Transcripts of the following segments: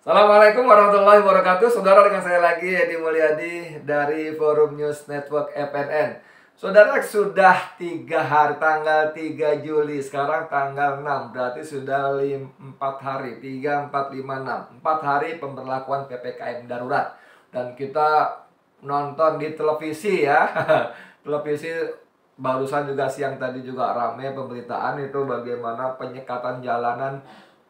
Assalamualaikum warahmatullahi wabarakatuh. Saudara, dengan saya lagi Edi Mulyadi dari Forum News Network FNN. Saudara, sudah 3 hari, tanggal 3 Juli, sekarang tanggal 6, berarti sudah 4 hari, 3, 4, 5, 6 4 hari pemberlakuan PPKM darurat. Dan kita nonton di televisi ya. Televisi barusan juga siang tadi juga ramai pemberitaan itu bagaimana penyekatan jalanan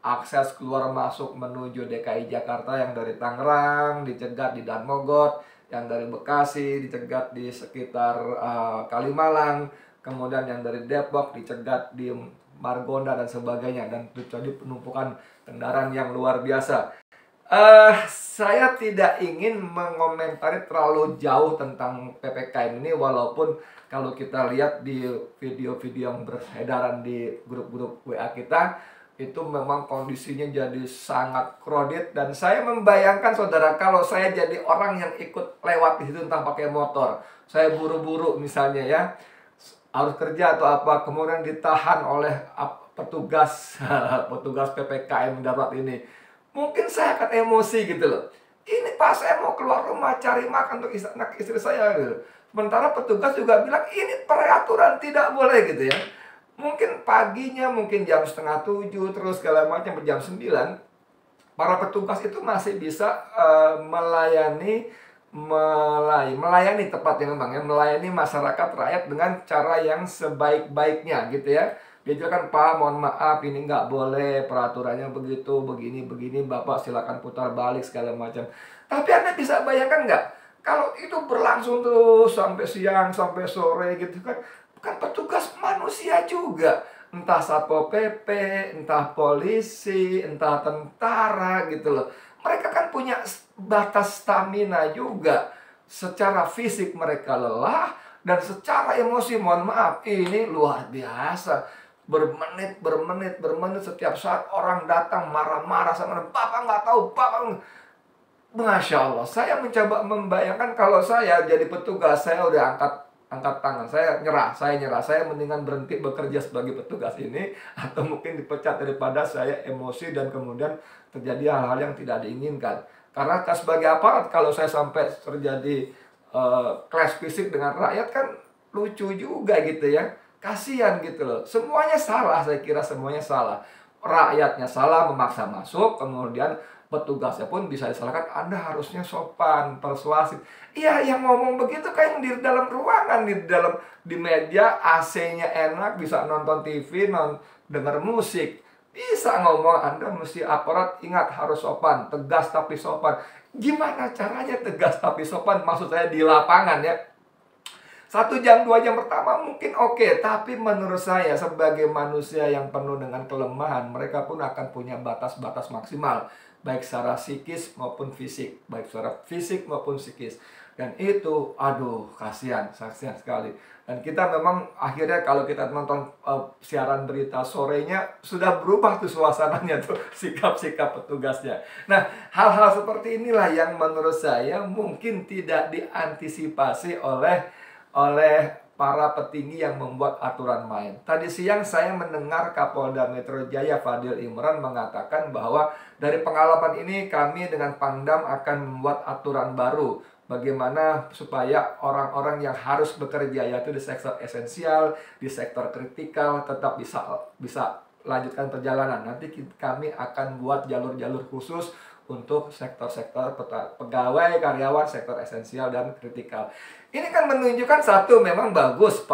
akses keluar masuk menuju DKI Jakarta, yang dari Tangerang dicegat di Danmogot, yang dari Bekasi dicegat di sekitar Kalimalang, kemudian yang dari Depok dicegat di Margonda dan sebagainya, dan terjadi penumpukan kendaraan yang luar biasa. Saya tidak ingin mengomentari terlalu jauh tentang PPKM ini, walaupun kalau kita lihat di video-video yang beredaran di grup-grup WA kita, itu memang kondisinya jadi sangat crowded. Dan saya membayangkan, saudara, kalau saya jadi orang yang ikut lewat di situ, entah pakai motor, saya buru-buru misalnya ya, harus kerja atau apa, kemudian ditahan oleh petugas petugas PPKM darurat ini, mungkin saya akan emosi gitu loh. Ini Pak, saya mau keluar rumah cari makan untuk anak istri saya gitu. Sementara petugas juga bilang ini peraturan, tidak boleh gitu ya. Mungkin paginya, mungkin jam setengah 7, terus segala macam, jam 9, para petugas itu masih bisa melayani tepatnya memang ya, melayani masyarakat rakyat dengan cara yang sebaik-baiknya gitu ya. Dia juga kan, Pak, mohon maaf, ini nggak boleh, peraturannya begitu, begini, Bapak silakan putar balik segala macam. Tapi Anda bisa bayangkan nggak, kalau itu berlangsung terus sampai siang, sampai sore gitu kan, bukan petugas manusia juga, entah Satpol PP, entah polisi, entah tentara gitu loh. Mereka kan punya batas stamina juga. Secara fisik mereka lelah, dan secara emosi, mohon maaf, ini luar biasa. Bermenit setiap saat orang datang marah-marah sama Bapak nggak tahu, Bapak. Masya Allah, saya mencoba membayangkan kalau saya jadi petugas, saya udah angkat tangan, saya nyerah, saya mendingan berhenti bekerja sebagai petugas ini, atau mungkin dipecat, daripada saya emosi dan kemudian terjadi hal-hal yang tidak diinginkan. Karena sebagai aparat, kalau saya sampai terjadi clash fisik dengan rakyat, kan lucu juga gitu ya, kasihan gitu loh. Semuanya salah, saya kira semuanya salah. Rakyatnya salah memaksa masuk, kemudian petugasnya pun bisa disalahkan. Anda harusnya sopan, persuasif. Iya, yang ngomong begitu kayak di dalam ruangan, di meja, AC-nya enak, bisa nonton TV, denger musik, bisa ngomong. Anda mesti aparat, ingat harus sopan, tegas tapi sopan. Gimana caranya tegas tapi sopan? Maksud saya di lapangan ya. 1 jam, 2 jam pertama mungkin oke, tapi menurut saya sebagai manusia yang penuh dengan kelemahan, mereka pun akan punya batas-batas maksimal, baik secara psikis maupun fisik, Dan itu, aduh, kasihan sekali. Dan kita memang akhirnya kalau kita nonton siaran berita sorenya, sudah berubah tuh suasananya tuh, sikap-sikap petugasnya. Nah, hal-hal seperti inilah yang menurut saya mungkin tidak diantisipasi oleh para petinggi yang membuat aturan main. Tadi siang saya mendengar Kapolda Metro Jaya Fadil Imran mengatakan bahwa dari pengalaman ini kami dengan Pangdam akan membuat aturan baru, bagaimana supaya orang-orang yang harus bekerja, yaitu di sektor esensial, di sektor kritikal, tetap bisa lanjutkan perjalanan. Nanti kami akan buat jalur-jalur khusus untuk sektor-sektor pegawai, karyawan, sektor esensial dan kritikal. Ini kan menunjukkan satu, memang bagus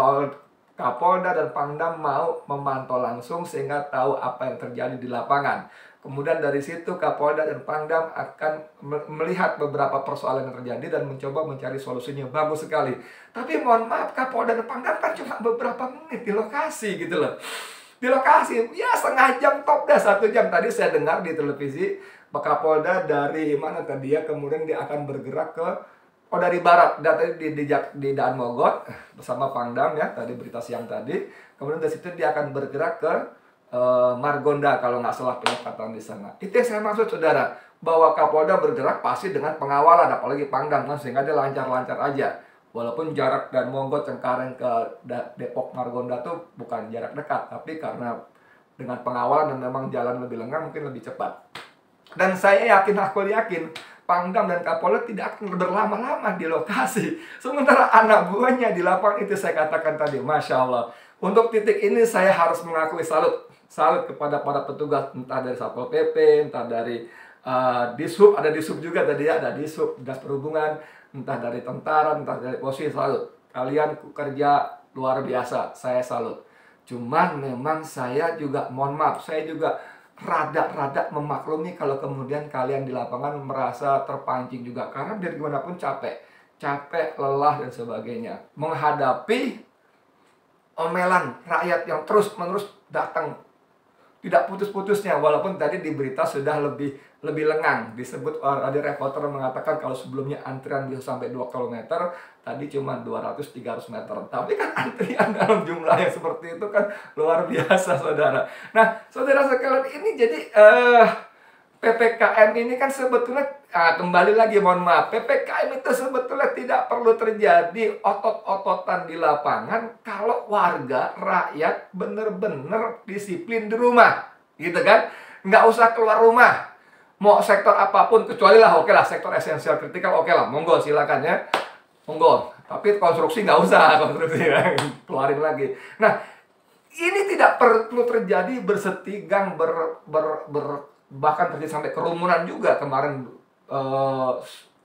Kapolda dan Pangdam mau memantau langsung sehingga tahu apa yang terjadi di lapangan. Kemudian dari situ Kapolda dan Pangdam akan melihat beberapa persoalan yang terjadi dan mencoba mencari solusinya. Bagus sekali. Tapi mohon maaf, Kapolda dan Pangdam kan cuma beberapa menit di lokasi gitu loh. Di lokasi, ya setengah jam top dah, 1 jam. Tadi saya dengar di televisi, Pak Kapolda dari mana tadi ya, kemudian dia akan bergerak ke dari barat, tadi di Daan Mogot bersama Pangdam ya, tadi berita siang tadi. Kemudian dari situ dia akan bergerak ke Margonda kalau nggak salah penyekatan di sana. Itu yang saya maksud, saudara, bahwa Kapolda bergerak pasti dengan pengawalan, apalagi Pangdam kan, sehingga dia lancar-lancar aja. Walaupun jarak dan Mogot Cengkareng ke Depok Margonda tuh bukan jarak dekat, tapi karena dengan pengawalan dan memang jalan lebih lengang, mungkin lebih cepat. Dan saya yakin, aku yakin, Pangdam dan Kapolda tidak akan berlama-lama di lokasi. Sementara anak buahnya di lapangan itu saya katakan tadi, Masya Allah. Untuk titik ini saya harus mengakui salut. Salut kepada para petugas, entah dari Satpol PP, entah dari Dishub, ada Dishub juga tadi ya, ada Dishub, Dinas Perhubungan, entah dari tentara, entah dari polisi, salut. Kalian kerja luar biasa, saya salut. Cuman memang saya juga, mohon maaf, saya juga rada-rada memaklumi kalau kemudian kalian di lapangan merasa terpancing juga. Karena dari gimana pun capek, lelah dan sebagainya. Menghadapi omelan rakyat yang terus-menerus datang, tidak putus-putusnya. Walaupun tadi di berita sudah lebih lengang. Disebut, ada reporter mengatakan kalau sebelumnya antrian bisa sampai 2 km, tadi cuma 200-300 meter. Tapi kan antrian dalam jumlah yang seperti itu kan luar biasa, saudara. Nah, saudara sekalian, ini jadi PPKM ini kan sebetulnya, kembali lagi, mohon maaf, PPKM itu sebetulnya tidak perlu terjadi otot-ototan di lapangan kalau warga, rakyat bener-bener disiplin di rumah, gitu kan? Nggak usah keluar rumah. Mau sektor apapun, kecuali lah, oke lah, sektor esensial kritikal, oke lah, monggo silakan ya, monggo. Tapi konstruksi nggak usah, konstruksi ya, keluarin lagi. Nah, ini tidak perlu terjadi bersetigang, bahkan terjadi sampai kerumunan juga kemarin,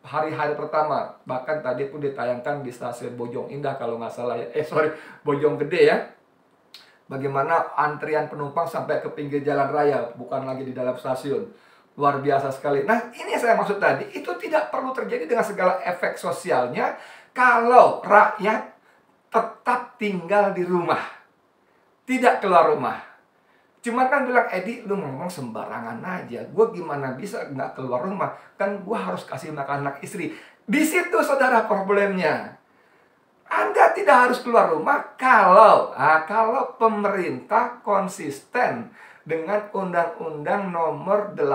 hari-hari pertama. Bahkan tadi pun ditayangkan di stasiun Bojong Indah kalau nggak salah ya, Bojong Gede ya. Bagaimana antrian penumpang sampai ke pinggir jalan raya, bukan lagi di dalam stasiun. Luar biasa sekali. Nah, ini yang saya maksud tadi, itu tidak perlu terjadi dengan segala efek sosialnya kalau rakyat tetap tinggal di rumah, tidak keluar rumah. Cuma kan bilang, Edi, lu ngomong sembarangan aja. Gue gimana bisa nggak keluar rumah? Kan gue harus kasih makan anak istri. Di situ, saudara, problemnya. Anda tidak harus keluar rumah kalau pemerintah konsisten dengan Undang-Undang nomor 6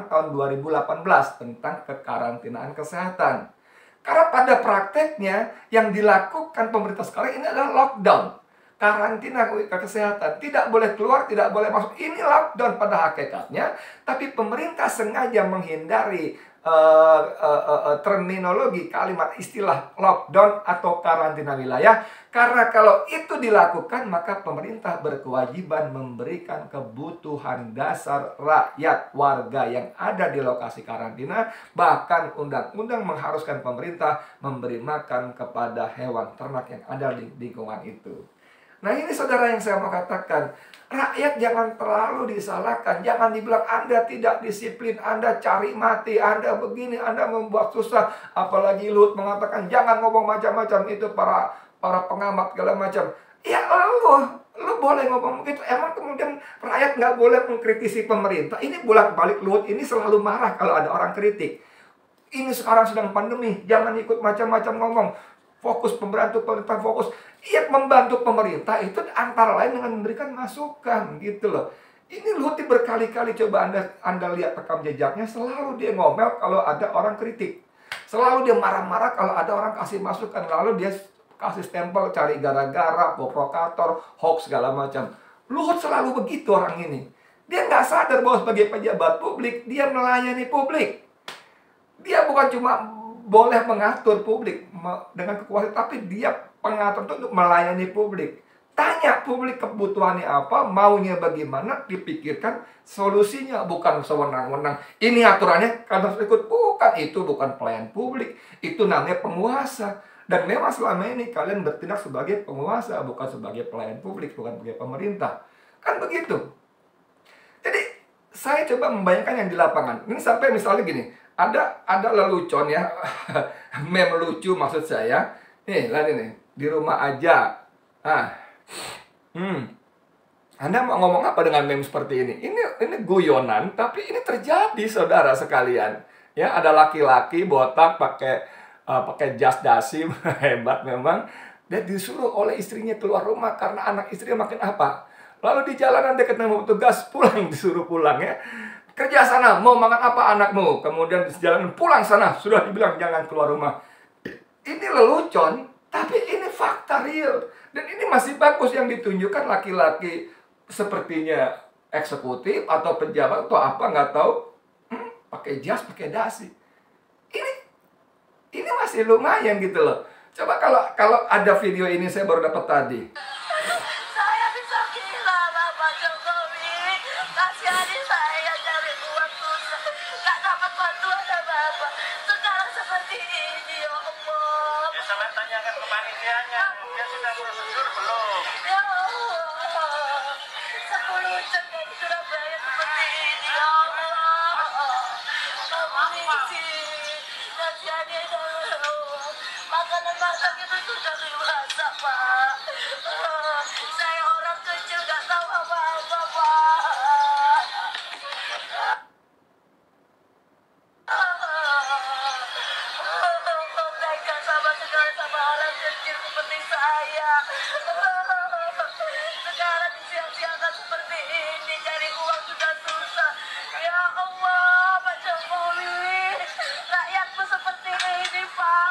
tahun 2018 tentang kekarantinaan kesehatan. Karena pada prakteknya yang dilakukan pemerintah sekarang ini adalah lockdown. Karantina kesehatan, tidak boleh keluar, tidak boleh masuk. Ini lockdown pada hakikatnya, tapi pemerintah sengaja menghindari terminologi, kalimat, istilah lockdown atau karantina wilayah. Karena kalau itu dilakukan, maka pemerintah berkewajiban memberikan kebutuhan dasar rakyat, warga yang ada di lokasi karantina. Bahkan undang-undang mengharuskan pemerintah memberi makan kepada hewan ternak yang ada di lingkungan itu. Nah, ini saudara yang saya mau katakan, rakyat jangan terlalu disalahkan. Jangan dibilang Anda tidak disiplin, Anda cari mati, Anda begini, Anda membuat susah. Apalagi Luhut mengatakan jangan ngomong macam-macam, itu para pengamat segala macam. Ya lu boleh ngomong begitu. Emang kemudian rakyat nggak boleh mengkritisi pemerintah? Ini bolak-balik Luhut ini selalu marah kalau ada orang kritik. Ini sekarang sedang pandemi, jangan ikut macam-macam ngomong. Fokus pemerintah fokus. Iya, membantu pemerintah itu antara lain dengan memberikan masukan, gitu loh. Ini Luhut berkali-kali, coba Anda lihat rekam jejaknya, selalu dia ngomel kalau ada orang kritik. Selalu dia marah-marah kalau ada orang kasih masukan. Lalu dia kasih stempel, cari gara-gara, provokator, hoax, segala macam. Luhut selalu begitu orang ini. Dia nggak sadar bahwa sebagai pejabat publik, dia melayani publik. Dia bukan cuma boleh mengatur publik dengan kekuasaan, tapi dia pengatur itu untuk melayani publik. Tanya publik kebutuhannya apa, maunya bagaimana, dipikirkan solusinya, bukan sewenang-wenang. Ini aturannya karena ikut, bukan, itu bukan pelayan publik, itu namanya penguasa. Dan memang selama ini kalian bertindak sebagai penguasa, bukan sebagai pelayan publik, bukan sebagai pemerintah. Kan begitu. Jadi saya coba membayangkan yang di lapangan. Ini sampai misalnya gini, ada lelucon ya, meme lucu maksud saya. Nih, lihat ini, di rumah aja. Anda mau ngomong apa dengan meme seperti ini? Ini guyonan, tapi ini terjadi, saudara sekalian. Ya, ada laki-laki botak pakai jas dasim, hebat memang. Dia disuruh oleh istrinya keluar rumah karena anak istrinya makin apa. Lalu di jalanan dia ketemu petugas, pulang, disuruh pulang ya. Kerja sana, mau makan apa anakmu? Kemudian di jalanan, pulang sana, sudah dibilang jangan keluar rumah. Ini lelucon, tapi ini fakta real. Dan ini masih bagus yang ditunjukkan laki-laki sepertinya eksekutif atau pejabat atau apa nggak tahu, pakai jas, pakai dasi. Ini ini masih lumayan gitu loh. Coba kalau ada video ini saya baru dapat tadi. Saya bisa gila, Bapak Jokowi. Kasihani saya cari uang susah. Gak dapat bantuan apa-apa. Sekarang seperti ini, ya Allah. Ya sama tanyakan ke panitianya, dia sudah prosedur belum? Ya Allah. 10 jam dari Surabaya seperti ini, ya Allah. Polisi. Kasihani saya. Makanan masak itu sudah dimasak, Pak. Saya orang kecil gak tahu apa-apa, Pak. Tega sama sekali sama orang kecil seperti saya. Sekarang disiap-siapkan seperti ini, cari uang sudah susah. Ya Allah, Pak Jokowi, rakyatku seperti ini, Pak.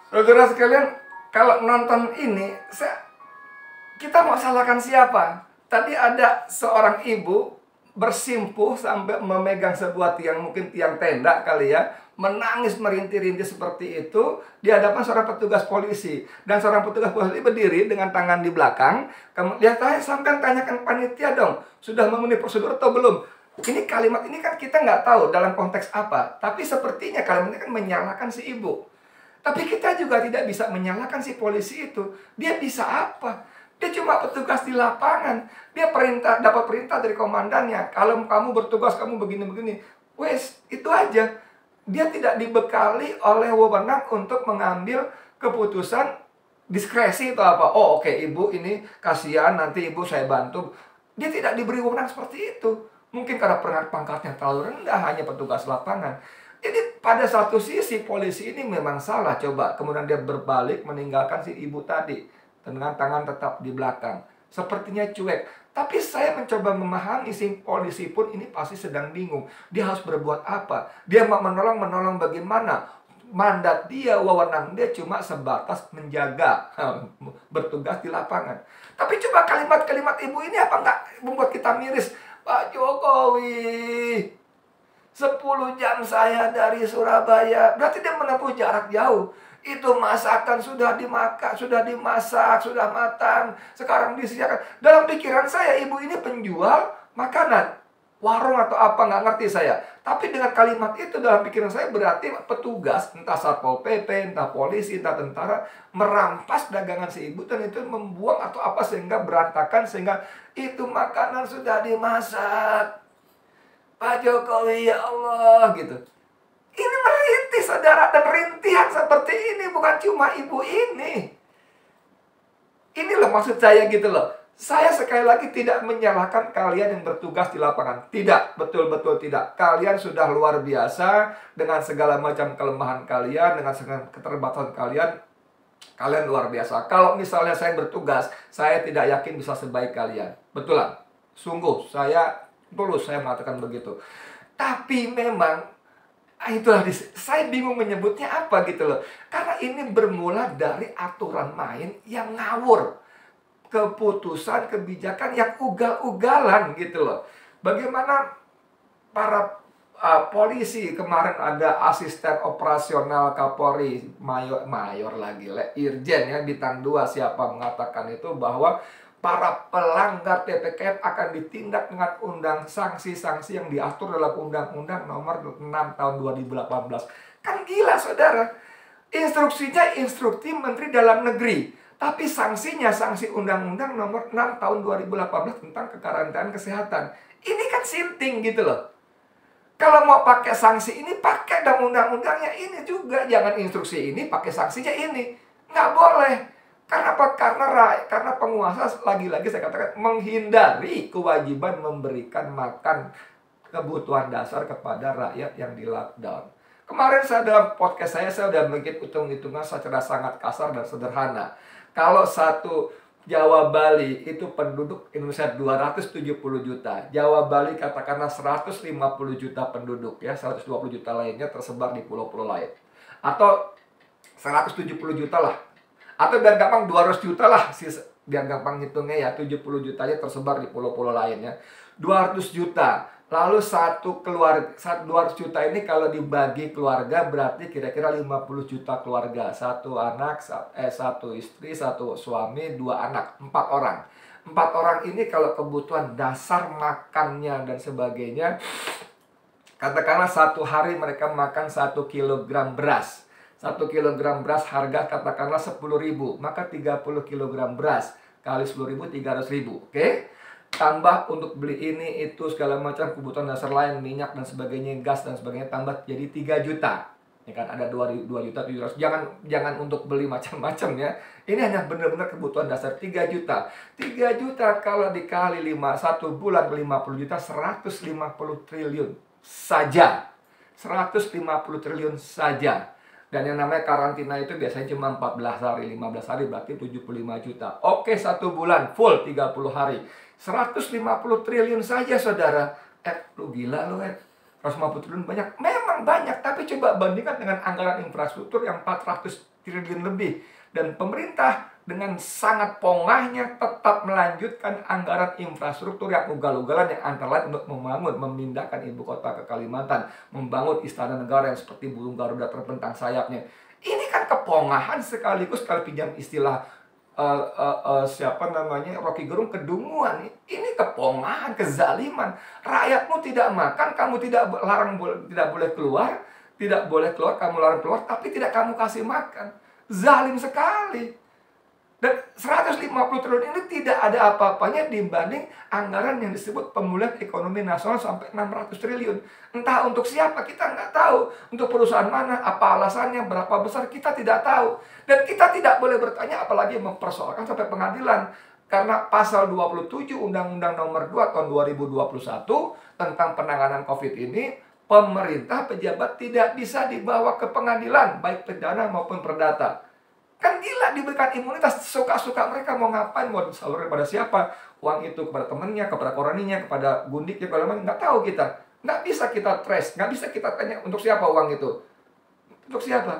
Saudara sekalian, kalau nonton ini, kita mau salahkan siapa? Tadi ada seorang ibu bersimpuh sampai memegang sebuah tiang, mungkin tiang tenda kali ya, menangis merintih-rintih seperti itu di hadapan seorang petugas polisi. Dan seorang petugas polisi berdiri dengan tangan di belakang. Dia sampai tanyakan panitia dong, sudah memenuhi prosedur atau belum? Ini kalimat ini kan kita nggak tahu dalam konteks apa, tapi sepertinya kalimat ini kan menyalahkan si ibu. Tapi kita juga tidak bisa menyalahkan si polisi itu. Dia bisa apa? Dia cuma petugas di lapangan. Dia dapat perintah dari komandannya. Kalau kamu bertugas, kamu begini-begini. Wes, itu aja. Dia tidak dibekali oleh wewenang untuk mengambil keputusan diskresi atau apa. Oh, oke, ibu ini kasihan, nanti ibu saya bantu. Dia tidak diberi wewenang seperti itu. Mungkin karena pangkatnya terlalu rendah, hanya petugas lapangan. Jadi pada satu sisi polisi ini memang salah, coba. Kemudian dia berbalik meninggalkan si ibu tadi dengan tangan tetap di belakang. Sepertinya cuek. Tapi saya mencoba memahami si polisi pun ini pasti sedang bingung. Dia harus berbuat apa? Dia mau menolong bagaimana? Mandat dia, wewenang dia cuma sebatas menjaga, bertugas di lapangan. Tapi coba kalimat-kalimat ibu ini apa enggak membuat kita miris? Pak Jokowi, 10 jam saya dari Surabaya. Berarti dia menempuh jarak jauh. Itu masakan sudah dimakan, sudah dimasak, sudah matang. Sekarang disiapkan. Dalam pikiran saya, ibu ini penjual makanan. Warung atau apa, nggak ngerti saya. Tapi dengan kalimat itu dalam pikiran saya berarti petugas, entah Satpol PP, entah polisi, entah tentara, merampas dagangan si ibu dan itu membuang atau apa sehingga berantakan, sehingga itu makanan sudah dimasak. Pak Jokowi, ya Allah, gitu. Ini merintih, saudara, dan rintihan seperti ini bukan cuma ibu ini. Ini loh maksud saya gitu loh. Saya sekali lagi tidak menyalahkan kalian yang bertugas di lapangan. Tidak, betul-betul tidak. Kalian sudah luar biasa dengan segala macam kelemahan kalian, dengan segala keterbatasan kalian. Kalian luar biasa. Kalau misalnya saya bertugas, saya tidak yakin bisa sebaik kalian. Betulan. Sungguh, tulus saya mengatakan begitu. Tapi memang itulah saya bingung menyebutnya apa gitu loh. Karena ini bermula dari aturan main yang ngawur. Keputusan, kebijakan yang ugal-ugalan gitu loh. Bagaimana para polisi kemarin ada asisten operasional Kapolri mayor lagi, Irjen ya, bintang 2 siapa mengatakan itu bahwa para pelanggar PPKM akan ditindak dengan sanksi-sanksi yang diatur dalam Undang-Undang Nomor 6 Tahun 2018. Kan gila, saudara. Instruksinya instruksi Menteri Dalam Negeri, tapi sanksinya sanksi Undang-Undang Nomor 6 Tahun 2018 tentang kekarantinaan kesehatan. Ini kan sinting gitu loh. Kalau mau pakai sanksi ini, pakai dong undang-undangnya ini juga. Jangan instruksi ini, pakai sanksinya ini. Nggak boleh. Karena apa? Karena penguasa lagi-lagi saya katakan menghindari kewajiban memberikan makan kebutuhan dasar kepada rakyat yang di lockdown. Kemarin saya dalam podcast saya sudah bikin hitung-hitungan secara sangat kasar dan sederhana. Kalau satu Jawa Bali itu penduduk Indonesia 270 juta. Jawa Bali katakanlah 150 juta penduduk ya, 120 juta lainnya tersebar di pulau-pulau lain. Atau 170 juta lah. Atau biar gampang 200 juta lah, biar gampang hitungnya ya, 70 jutanya tersebar di pulau-pulau lainnya. 200 juta. Lalu satu keluarga, 200 juta ini kalau dibagi keluarga berarti kira-kira 50 juta keluarga. Satu anak, satu istri, satu suami, 2 anak, 4 orang. 4 orang ini kalau kebutuhan dasar makannya dan sebagainya, katakanlah satu hari mereka makan 1 kilogram beras. 1 kilogram beras harga katakanlah 10.000, maka 30 kilogram beras kali 10.000, 300.000, oke? Tambah untuk beli ini, itu, segala macam kebutuhan dasar lain, minyak dan sebagainya, gas dan sebagainya, tambah jadi 3 juta. Ya kan, ada 2 juta 700. Jangan untuk beli macam-macam ya. Ini hanya benar-benar kebutuhan dasar 3 juta. 3 juta kalau dikali 1 bulan 50 juta, 150 triliun saja. 150 triliun saja. Dan yang namanya karantina itu biasanya cuma 14 hari, 15 hari berarti 75 juta. Oke, 1 bulan full 30 hari. 150 triliun saja, saudara. Lu gila lu, 150 triliun banyak. Memang banyak, tapi coba bandingkan dengan anggaran infrastruktur yang 400 triliun lebih. Dan pemerintah dengan sangat pongahnya tetap melanjutkan anggaran infrastruktur yang ugal-ugalan, yang antara lain untuk memindahkan ibu kota ke Kalimantan, membangun istana negara yang seperti burung Garuda terbentang sayapnya. Ini kan kepongahan sekaligus, kalau pinjam istilah siapa namanya, Rocky Gerung, kedunguan. Ini kepongahan, kezaliman. Rakyatmu tidak makan, kamu tidak boleh keluar, kamu larang keluar, tapi tidak kamu kasih makan. Zalim sekali. Dan 150 triliun ini tidak ada apa-apanya dibanding anggaran yang disebut pemulihan ekonomi nasional sampai 600 triliun. Entah untuk siapa, kita nggak tahu. Untuk perusahaan mana, apa alasannya, berapa besar, kita tidak tahu. Dan kita tidak boleh bertanya, apalagi mempersoalkan sampai pengadilan. Karena pasal 27 Undang-Undang Nomor 2 tahun 2021 tentang penanganan COVID ini, pemerintah, pejabat tidak bisa dibawa ke pengadilan, baik pidana maupun perdata. Kan gila, diberikan imunitas, suka-suka mereka mau ngapain, mau disalurkan pada siapa, uang itu kepada temennya, kepada koraninya, kepada gundiknya, kepada mana, nggak tahu kita. Nggak bisa kita trace, nggak bisa kita tanya untuk siapa uang itu. Untuk siapa?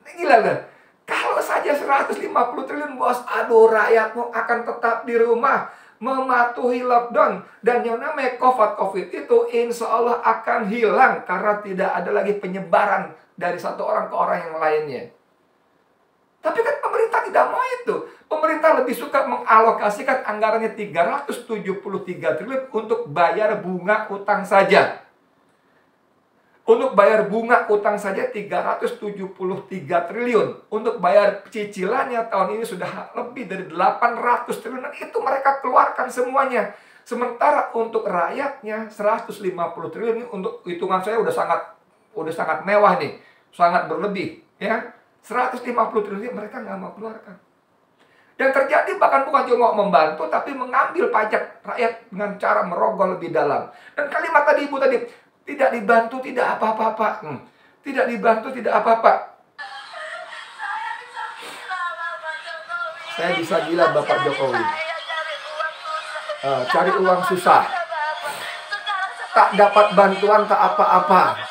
Gila lah. Kalau saja 150 triliun, bos, aduh, rakyatmu akan tetap di rumah, mematuhi lockdown. Dan yang namanya COVID itu insya Allah akan hilang, karena tidak ada lagi penyebaran dari satu orang ke orang yang lainnya. Tapi kan pemerintah tidak mau itu. Pemerintah lebih suka mengalokasikan anggarannya 373 triliun untuk bayar bunga utang saja. Untuk bayar bunga utang saja 373 triliun. Untuk bayar cicilannya tahun ini sudah lebih dari 800 triliun. Itu mereka keluarkan semuanya. Sementara untuk rakyatnya 150 triliun ini, untuk hitungan saya udah sangat mewah nih. Sangat berlebih, ya. 150 triliun mereka nggak mau keluarkan. Dan terjadi bahkan bukan cuma membantu, tapi mengambil pajak rakyat dengan cara merogoh lebih dalam. Dan kalimat tadi ibu tadi, tidak dibantu tidak apa-apa. Tidak dibantu tidak apa-apa. Saya bisa gila Bapak Jokowi. Cari uang susah. Tak dapat bantuan tak apa-apa.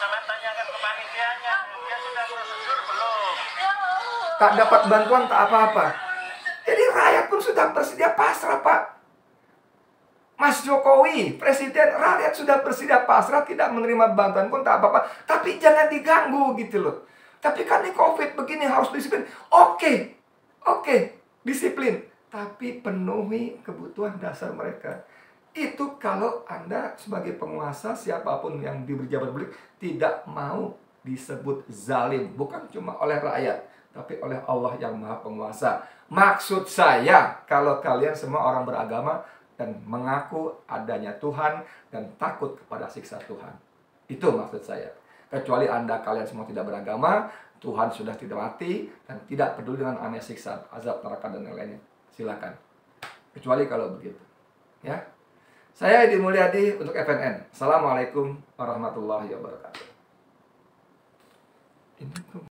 Tak dapat bantuan, tak apa-apa. Jadi rakyat pun sudah bersedia pasrah, Pak. Mas Jokowi, Presiden, rakyat sudah bersedia pasrah, tidak menerima bantuan pun tak apa-apa. Tapi jangan diganggu gitu loh. Tapi kan ini COVID begini, harus disiplin. Oke, disiplin. Tapi penuhi kebutuhan dasar mereka. Itu kalau Anda sebagai penguasa, siapapun yang diberi jabatan publik, tidak mau disebut zalim. Bukan cuma oleh rakyat, tapi oleh Allah yang Maha Penguasa. Maksud saya, kalau kalian semua orang beragama dan mengaku adanya Tuhan dan takut kepada siksa Tuhan. Itu maksud saya. Kecuali kalian semua tidak beragama, Tuhan sudah tidak mati dan tidak peduli dengan aneh siksa, azab neraka dan lain-lainnya. Silakan. Kecuali kalau begitu. Ya. Saya Edi Mulyadi untuk FNN. Assalamualaikum warahmatullahi wabarakatuh.